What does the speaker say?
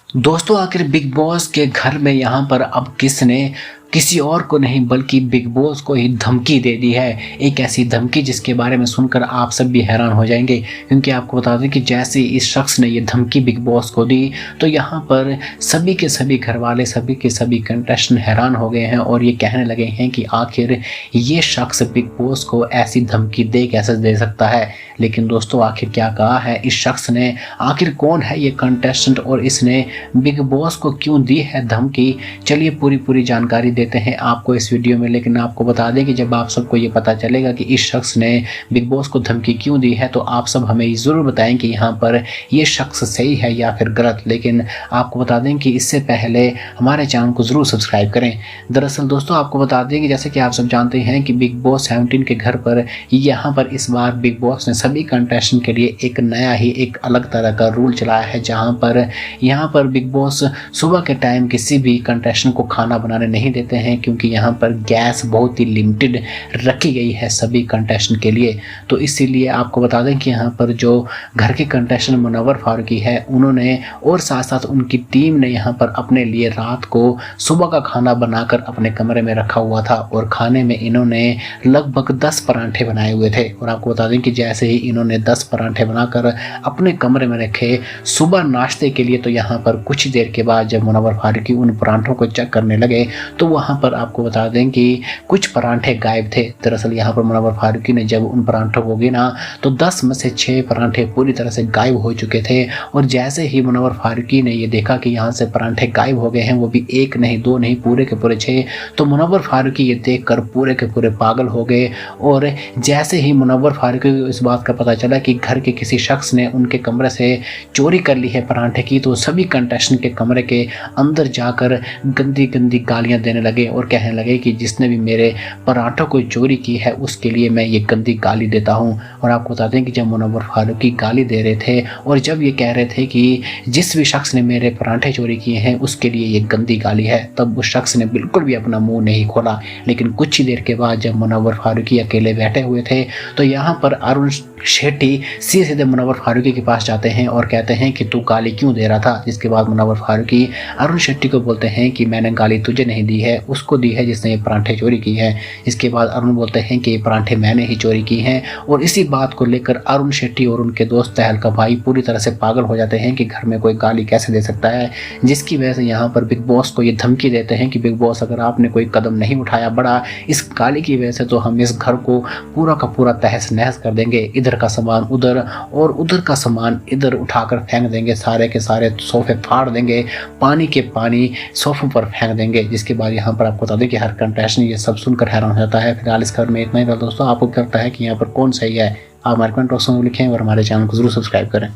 दोस्तों आखिर big boss के घर में यहाँ पर अब किसने किसी और को नहीं बल्कि बिग बॉस को ही धमकी दे दी है। एक ऐसी धमकी जिसके बारे में सुनकर आप सब भी हैरान हो जाएंगे, क्योंकि आपको बता दें कि जैसे इस शख्स ने ये धमकी बिग बॉस को दी तो यहाँ पर सभी के सभी घर वाले, सभी के सभी कंटेस्टेंट हैरान हो गए हैं और ये कहने लगे हैं कि आखिर ये शख्स बिग बॉस को ऐसी धमकी कैसे दे सकता है। लेकिन दोस्तों आखिर क्या कहा है इस शख्स ने, आखिर कौन है ये कंटेस्टेंट और इसने बिग बॉस को क्यों दी है धमकी, चलिए पूरी जानकारी देते हैं आपको इस वीडियो में। लेकिन आपको बता दें कि जब आप सबको ये पता चलेगा कि इस शख्स ने बिग बॉस को धमकी क्यों दी है तो आप सब हमें ज़रूर बताएं कि यहाँ पर ये शख्स सही है या फिर गलत। लेकिन आपको बता दें कि इससे पहले हमारे चैनल को ज़रूर सब्सक्राइब करें। दरअसल दोस्तों आपको बता दें कि जैसे कि आप सब जानते हैं कि बिग बॉस 17 के घर पर यहाँ पर इस बार बिग बॉस ने सभी कंटेस्टेंट के लिए एक नया ही एक अलग तरह का रूल चलाया है, जहाँ पर यहाँ पर बिग बॉस सुबह के टाइम किसी भी कंटेस्टेंट को खाना बनाने नहीं देते हैं, क्योंकि यहाँ पर गैस बहुत ही लिमिटेड रखी गई है सभी कंटेस्टेंट के लिए। तो इसीलिए आपको बता दें कि यहाँ पर जो घर के कंटेस्टेंट मुनव्वर फारूकी है उन्होंने और साथ साथ उनकी टीम ने यहाँ पर अपने लिए रात को सुबह का खाना बनाकर अपने कमरे में रखा हुआ था और खाने में इन्होंने लगभग 10 परांठे बनाए हुए थे। और आपको बता दें कि जैसे ही इन्होंने 10 परांठे बनाकर अपने कमरे में रखे सुबह नाश्ते के लिए, तो यहाँ पर कुछ देर के बाद जब मुनव्वर फारूकी उन परांठों को चेक करने लगे तो वहाँ पर आपको बता दें कि कुछ परांठे गायब थे। दरअसल यहाँ पर मुनव्वर फारूकी ने जब उन परांठों को गिना तो 10 में से 6 परांठे पूरी तरह से गायब हो चुके थे। और जैसे ही मुनव्वर फारूकी ने ये देखा कि यहाँ से परांठे गायब हो गए हैं, वो भी 1 नहीं 2 नहीं पूरे के पूरे 6, तो मुनव्वर फारूकी ये देख कर पूरे के पूरे पागल हो गए। और जैसे ही मुनव्वर फारूकी को इस बात का पता चला कि घर के किसी शख्स ने उनके कमरे से चोरी कर ली है परांठे की, तो सभी कंटेस्टेंट के कमरे के अंदर जाकर गंदी गंदी गालियां देने लगे और कहने लगे कि जिसने भी मेरे पराठों को चोरी की है उसके लिए मैं ये गंदी गाली देता हूं। और आपको बता दें कि जब मुनव्वर फारूकी गाली दे रहे थे और जब ये कह रहे थे कि जिस भी शख्स ने मेरे पराठे चोरी किए हैं उसके लिए ये गंदी गाली है, तब उस शख्स ने बिल्कुल भी अपना मुंह नहीं खोला। लेकिन कुछ ही देर के बाद जब मुनव्वर फारूकी अकेले बैठे हुए थे तो यहाँ पर अरुण शेट्टी सीधे मुनव्वर फारूकी के पास जाते हैं और कहते हैं कि तू गाली क्यों दे रहा था। जिसके बाद मुनव्वर फारूकी अरुण शेट्टी को बोलते हैं कि मैंने गाली तुझे नहीं दी है, उसको दी है जिसने ये परांठे चोरी की है। इसके बाद अरुण बोलते हैं कि ये परांठे मैंने ही चोरी की हैं। और इसी बात को लेकर अरुण शेट्टी और उनके दोस्त तहलका भाई पूरी तरह से पागल हो जाते हैं कि घर में कोई गाली कैसे दे सकता है, जिसकी वजह से यहाँ पर बिग बॉस को ये धमकी देते हैं कि बिग बॉस अगर आपने कोई कदम नहीं उठाया बड़ा इस गाली की वजह से तो हम इस घर को पूरा का पूरा तहस नहस कर देंगे, इधर का सामान उधर और उधर का सामान इधर उठाकर फेंक देंगे, सारे के सारे सोफे फाड़ देंगे, पानी के पानी सोफों पर फेंक देंगे। जिसके बाद यहाँ पर आपको बता दें कि हर कंटेस्टेंट ये सब सुनकर हैरान हो जाता है। फिलहाल इस खबर में इतना ही था दोस्तों, आपको क्या लगता है कि यहाँ पर कौन सही है, आप हमारे कमेंट बॉक्स में लिखें और हमारे चैनल को जरूर सब्सक्राइब करें।